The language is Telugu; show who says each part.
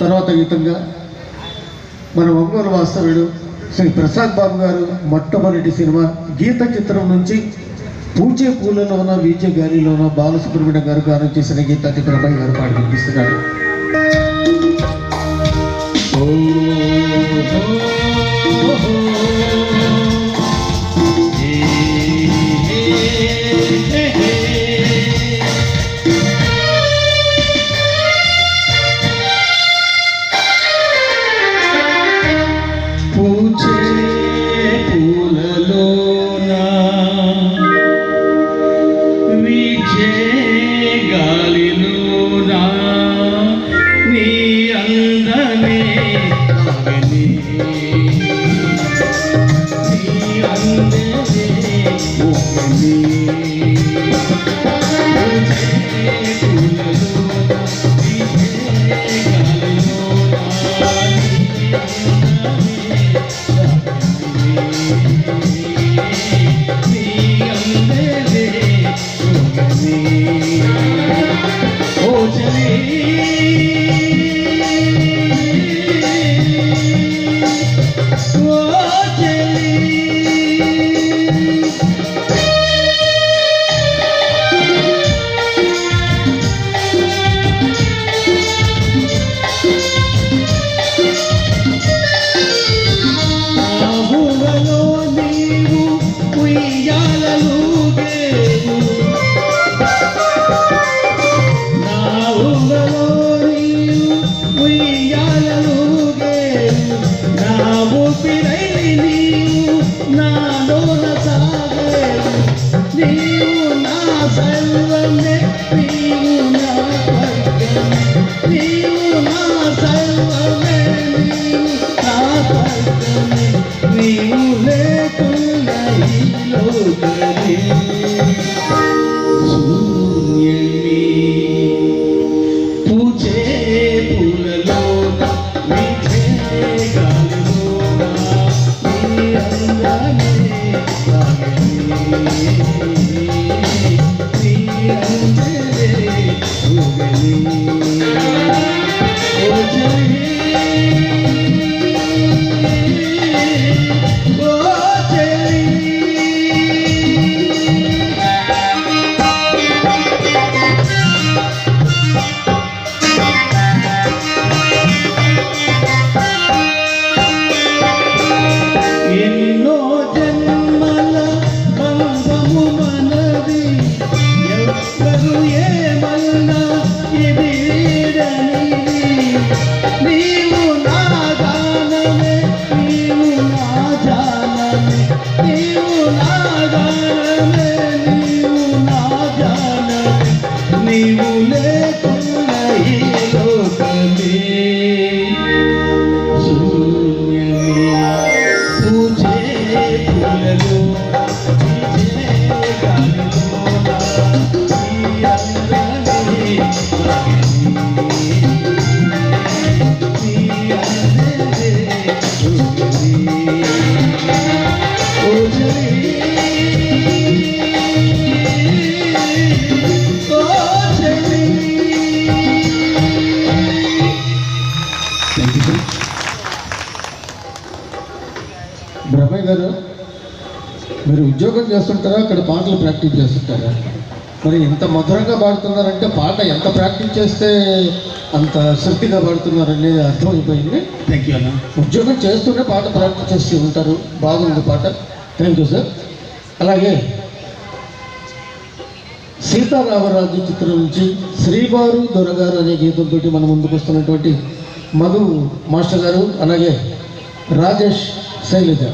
Speaker 1: తర్వాత గీతంగా మన ఒంగోలు వాస్తవ్యుడు శ్రీ ప్రసాద్ బాబు గారు మొట్టమొదటి సినిమా గీత చిత్రం నుంచి పూచే పూలలోన వీచే గాలిలోన బాలసుబ్రహ్మణ్యం గారు గానం చేసిన గీతాన్ని ప్రభాయ్ గారు పాడి వినిపిస్తున్నారు.
Speaker 2: పూచే పూలలోన వీచే గాలిలోన నీ అందమే నీ అందమే ఒకని
Speaker 1: బ్రహ్మయ్య గారు, మీరు ఉద్యోగం చేస్తుంటారా, అక్కడ పాటలు ప్రాక్టీస్ చేస్తుంటారా? మరి ఎంత మధురంగా పాడుతున్నారంటే పాట ఎంత ప్రాక్టీస్ చేస్తే అంత శక్తిగా పాడుతున్నారనేది అర్థమైపోయింది.
Speaker 2: థ్యాంక్ యూ అన్న.
Speaker 1: ఉద్యోగం చేస్తూనే పాట ప్రాక్టీస్ చేస్తూ ఉంటారు. బాగుంది పాట. Thank you sir. అలాగే సీతారామరాజు చిత్రం నుంచి శ్రీవారు దొరగారు అనే గీతంతో మన ముందుకు వస్తున్నటువంటి మధు మాస్టర్ గారు, అలాగే రాజేష్ శైలజ